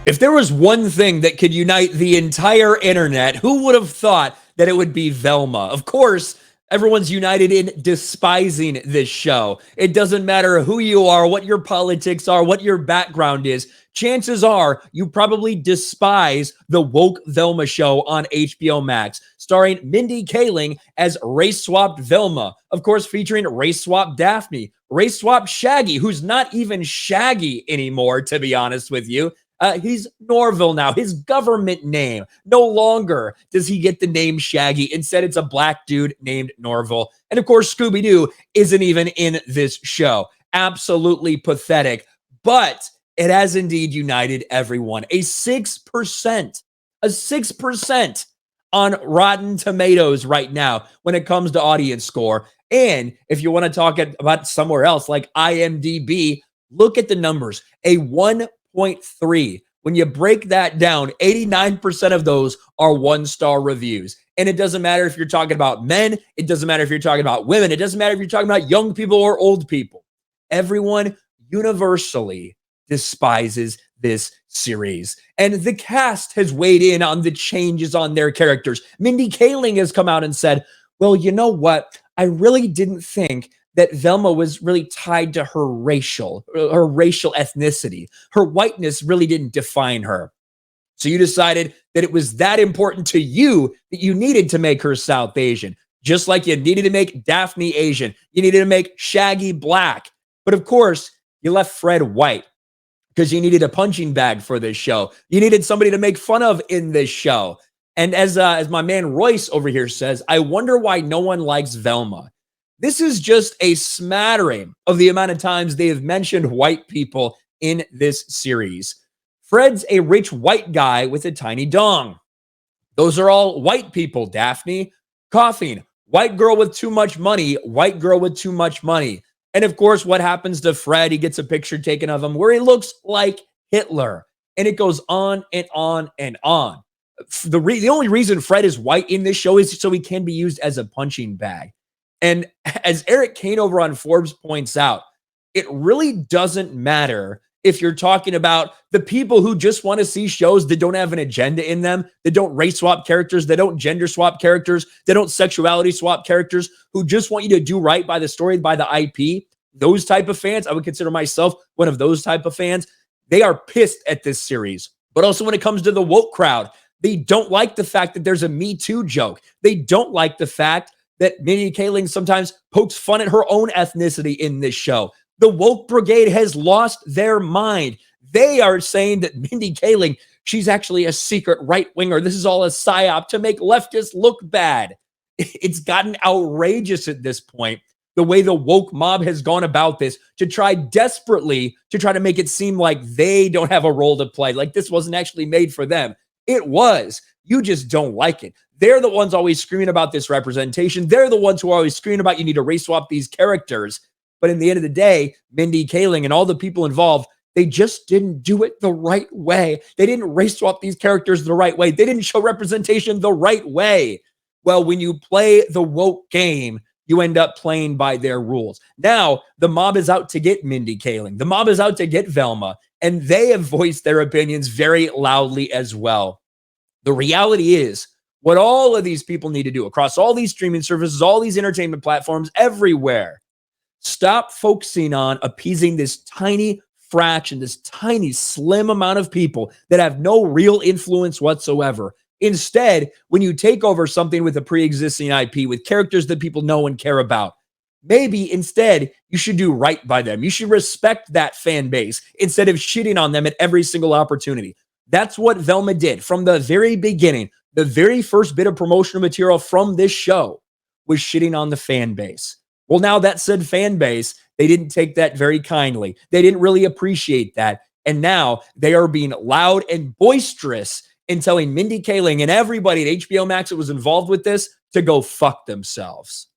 If there was one thing that could unite the entire internet, who would have thought that it would be Velma? Of course, everyone's united in despising this show. It doesn't matter who you are, what your politics are, what your background is. Chances are you probably despise the woke Velma show on HBO Max, starring Mindy Kaling as race-swapped Velma, of course featuring race-swapped Daphne, race-swapped Shaggy, who's not even Shaggy anymore, to be honest with you. He's Norville now, his government name. No longer does he get the name Shaggy. Instead, it's a black dude named Norville. And of course, Scooby-Doo isn't even in this show. Absolutely pathetic. But it has indeed united everyone. A 6% on Rotten Tomatoes right now when it comes to audience score. And if you want to talk about somewhere else like IMDb, look at the numbers. A 1.3. When you break that down, 89% of those are one-star reviews. And it doesn't matter if you're talking about men. It doesn't matter if you're talking about women. It doesn't matter if you're talking about young people or old people. Everyone universally despises this series. And the cast has weighed in on the changes on their characters. Mindy Kaling has come out and said, well, you know what? I really didn't think that Velma was really tied to her racial ethnicity. Her whiteness really didn't define her. So you decided that it was that important to you that you needed to make her South Asian. Just like you needed to make Daphne Asian. You needed to make Shaggy black. But of course, you left Fred white because you needed a punching bag for this show. You needed somebody to make fun of in this show. And as my man Royce over here says, I wonder why no one likes Velma. This is just a smattering of the amount of times they have mentioned white people in this series. Fred's a rich white guy with a tiny dong. Those are all white people. Daphne, coughing. White girl with too much money. White girl with too much money. And of course, what happens to Fred? He gets a picture taken of him where he looks like Hitler. And it goes on and on and on. The only reason Fred is white in this show is so he can be used as a punching bag. And as Eric Kane over on Forbes points out, it really doesn't matter if you're talking about the people who just want to see shows that don't have an agenda in them, that don't race swap characters, that don't gender swap characters, that don't sexuality swap characters, who just want you to do right by the story, by the IP. Those type of fans, I would consider myself one of those type of fans. They are pissed at this series. But also when it comes to the woke crowd, they don't like the fact that there's a Me Too joke. They don't like the fact that Mindy Kaling sometimes pokes fun at her own ethnicity in this show. The woke brigade has lost their mind. They are saying that Mindy Kaling, she's actually a secret right-winger. This is all a psyop to make leftists look bad. It's gotten outrageous at this point, the way the woke mob has gone about this to try desperately to make it seem like they don't have a role to play, like this wasn't actually made for them. It was. You just don't like it. They're the ones always screaming about this representation. They're the ones who are always screaming about you need to race swap these characters. But in the end of the day, Mindy Kaling and all the people involved, they just didn't do it the right way. They didn't race swap these characters the right way. They didn't show representation the right way. Well, when you play the woke game, you end up playing by their rules. Now, the mob is out to get Mindy Kaling. The mob is out to get Velma. And they have voiced their opinions very loudly as well. The reality is, what all of these people need to do across all these streaming services, all these entertainment platforms, everywhere, stop focusing on appeasing this tiny fraction, this tiny, slim amount of people that have no real influence whatsoever. Instead, when you take over something with a pre-existing IP, with characters that people know and care about, maybe instead you should do right by them. You should respect that fan base instead of shitting on them at every single opportunity. That's what Velma did from the very beginning. The very first bit of promotional material from this show was shitting on the fan base. Well, now that said fan base, they didn't take that very kindly. They didn't really appreciate that. And now they are being loud and boisterous in telling Mindy Kaling and everybody at HBO Max that was involved with this to go fuck themselves.